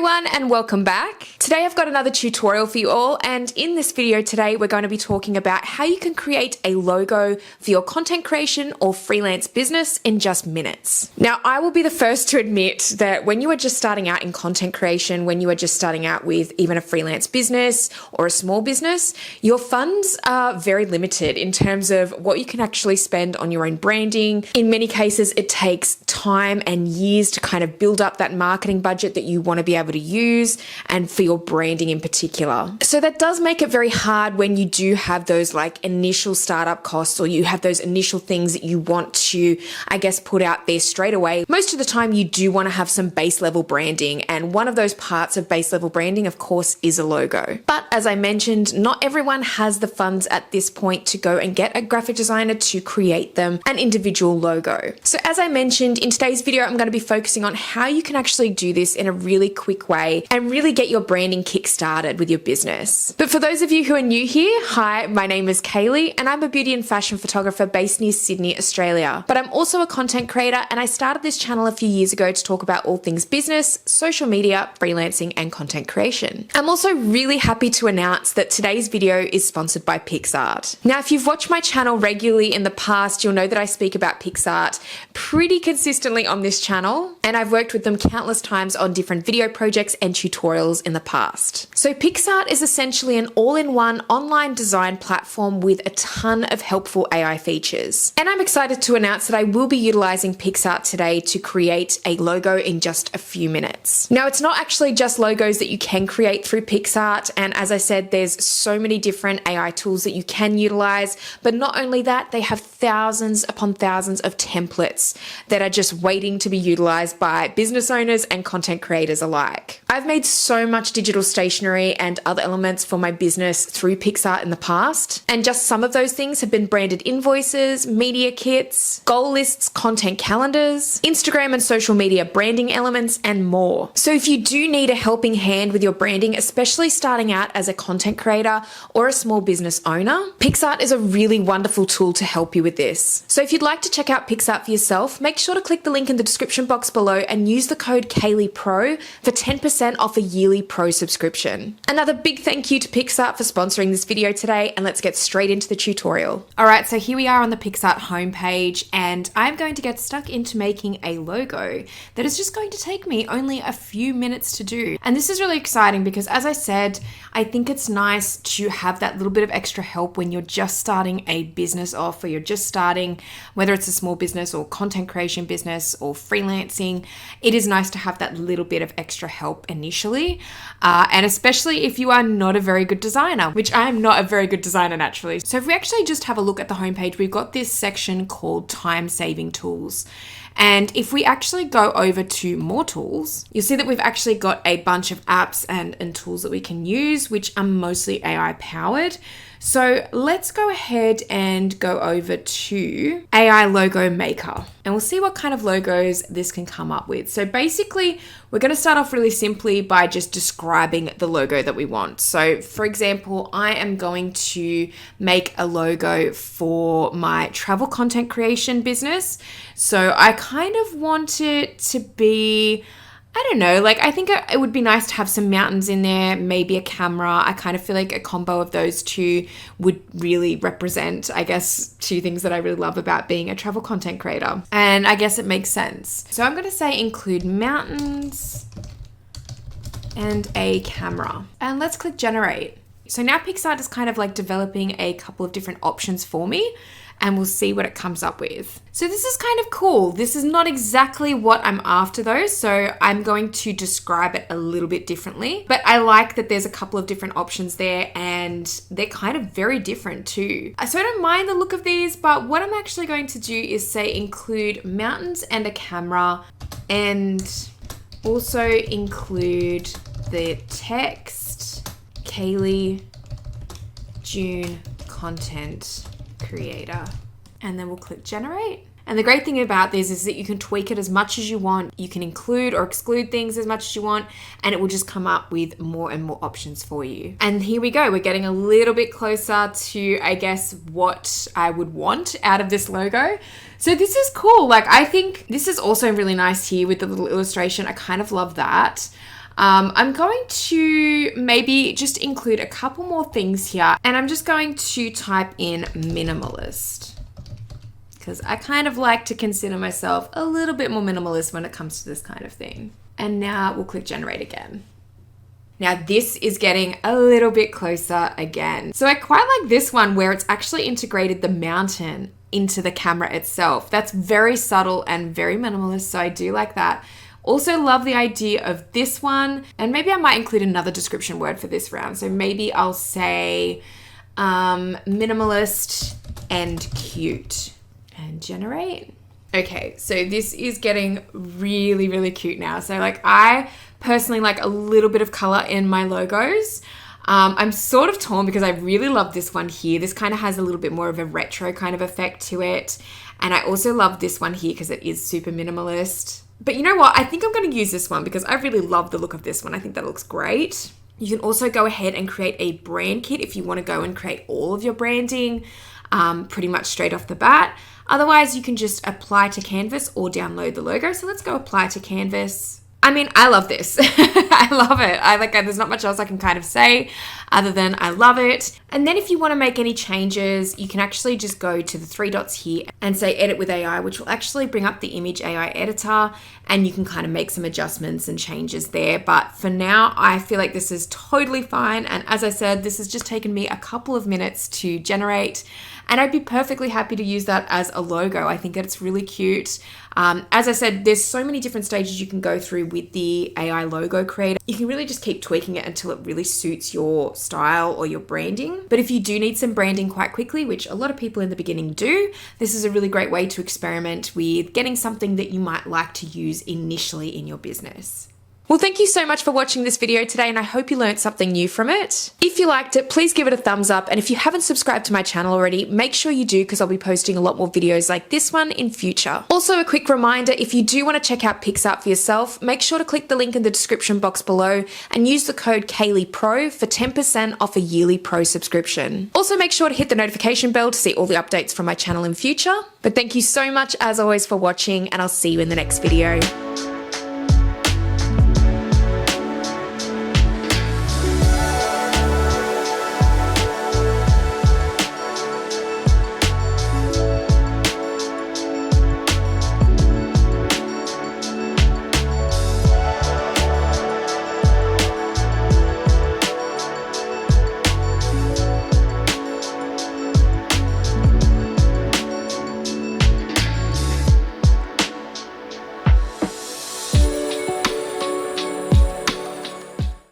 everyone and welcome back. Today I've got another tutorial for you all, and in this video today we're going to be talking about how you can create a logo for your content creation or freelance business in just minutes. Now, I will be the first to admit that when you are just starting out in content creation, when you are just starting out with even a freelance business or a small business, your funds are very limited in terms of what you can actually spend on your own branding. In many cases, it takes time and years to kind of build up that marketing budget that you want to be able to use, and for your branding in particular. So that does make it very hard when you do have those like initial startup costs, or you have those initial things that you want to, I guess, put out there straight away. Most of the time you do want to have some base level branding, and one of those parts of base level branding, of course, is a logo. But as I mentioned, not everyone has the funds at this point to go and get a graphic designer to create them an individual logo. So as I mentioned, in today's video, I'm going to be focusing on how you can actually do this in a really quick way and really get your branding kick-started with your business. But for those of you who are new here, hi, my name is Kaylee and I'm a beauty and fashion photographer based near Sydney, Australia. But I'm also a content creator, and I started this channel a few years ago to talk about all things business, social media, freelancing, and content creation. I'm also really happy to announce that today's video is sponsored by Picsart. Now, if you've watched my channel regularly in the past, you'll know that I speak about Picsart pretty consistently on this channel, and I've worked with them countless times on different video projects and tutorials in the past. So Picsart is essentially an all-in-one online design platform with a ton of helpful AI features. And I'm excited to announce that I will be utilizing Picsart today to create a logo in just a few minutes. Now, it's not actually just logos that you can create through Picsart, and as I said, there's so many different AI tools that you can utilize, but not only that, they have thousands upon thousands of templates that are just waiting to be utilized by business owners and content creators alike. I've made so much digital stationery and other elements for my business through Picsart in the past, and just some of those things have been branded invoices, media kits, goal lists, content calendars, Instagram and social media branding elements, and more. So if you do need a helping hand with your branding, especially starting out as a content creator or a small business owner, Picsart is a really wonderful tool to help you with this. So if you'd like to check out Picsart for yourself, make sure to click the link in the description box below and use the code KayleePro for 10% off a yearly pro subscription. Another big thank you to Picsart for sponsoring this video today, and let's get straight into the tutorial. All right, so here we are on the Picsart homepage, and I'm going to get stuck into making a logo that is just going to take me only a few minutes to do. And this is really exciting because, as I said, I think it's nice to have that little bit of extra help when you're just starting a business off, or you're just starting, whether it's a small business or content creation business or freelancing. It is nice to have that little bit of extra help initially, and especially if you are not a very good designer, which I am not a very good designer naturally. So if we actually just have a look at the homepage, we've got this section called time-saving tools. And if we actually go over to more tools, you'll see that we've actually got a bunch of apps and tools that we can use, which are mostly AI powered. So let's go ahead and go over to AI Logo Maker, and we'll see what kind of logos this can come up with. So basically, we're going to start off really simply by just describing the logo that we want. So for example, I am going to make a logo for my travel content creation business. So I kind of want it to be, I don't know, like I think it would be nice to have some mountains in there, maybe a camera. I kind of feel like a combo of those two would really represent, I guess, two things that I really love about being a travel content creator. And I guess it makes sense. So I'm going to say include mountains and a camera. And let's click generate. So now Picsart is kind of like developing a couple of different options for me, and we'll see what it comes up with. So this is kind of cool. This is not exactly what I'm after though, so I'm going to describe it a little bit differently. But I like that there's a couple of different options there, and they're kind of very different too. So I don't mind the look of these, but what I'm actually going to do is say include mountains and a camera, and also include the text, Kaylee, June, content creator, and then we'll click generate. And the great thing about this is that you can tweak it as much as you want. You can include or exclude things as much as you want, and it will just come up with more and more options for you. And here we go. We're getting a little bit closer to, I guess, what I would want out of this logo. So this is cool. Like, I think this is also really nice here with the little illustration. I kind of love that. I'm going to maybe just include a couple more things here, and I'm just going to type in minimalist because I kind of like to consider myself a little bit more minimalist when it comes to this kind of thing. And now we'll click generate again. Now this is getting a little bit closer again. So I quite like this one where it's actually integrated the mountain into the camera itself. That's very subtle and very minimalist, so I do like that. Also love the idea of this one, and maybe I might include another description word for this round. So maybe I'll say minimalist and cute, and generate. Okay, so this is getting really, really cute now. So like I personally like a little bit of color in my logos. I'm sort of torn because I really love this one here. This kind of has a little bit more of a retro kind of effect to it. And I also love this one here because it is super minimalist. But you know what? I think I'm going to use this one because I really love the look of this one. I think that looks great. You can also go ahead and create a brand kit if you want to go and create all of your branding pretty much straight off the bat. Otherwise, you can just apply to canvas or download the logo. So let's go apply to canvas. I mean, I love this. I love it. There's not much else I can kind of say other than I love it. And then if you want to make any changes, you can actually just go to the three dots here and say edit with AI, which will actually bring up the image AI editor, and you can kind of make some adjustments and changes there. But for now, I feel like this is totally fine. And as I said, this has just taken me a couple of minutes to generate, and I'd be perfectly happy to use that as a logo. I think that it's really cute. As I said, there's so many different stages you can go through with the AI logo creator. You can really just keep tweaking it until it really suits your style or your branding. But if you do need some branding quite quickly, which a lot of people in the beginning do, this is a really great way to experiment with getting something that you might like to use initially in your business. Well, thank you so much for watching this video today, and I hope you learned something new from it. If you liked it, please give it a thumbs up, and if you haven't subscribed to my channel already, make sure you do because I'll be posting a lot more videos like this one in future. Also, a quick reminder, if you do want to check out Picsart for yourself, make sure to click the link in the description box below and use the code KayleighPro for 10% off a yearly pro subscription. Also, make sure to hit the notification bell to see all the updates from my channel in future. But thank you so much as always for watching, and I'll see you in the next video.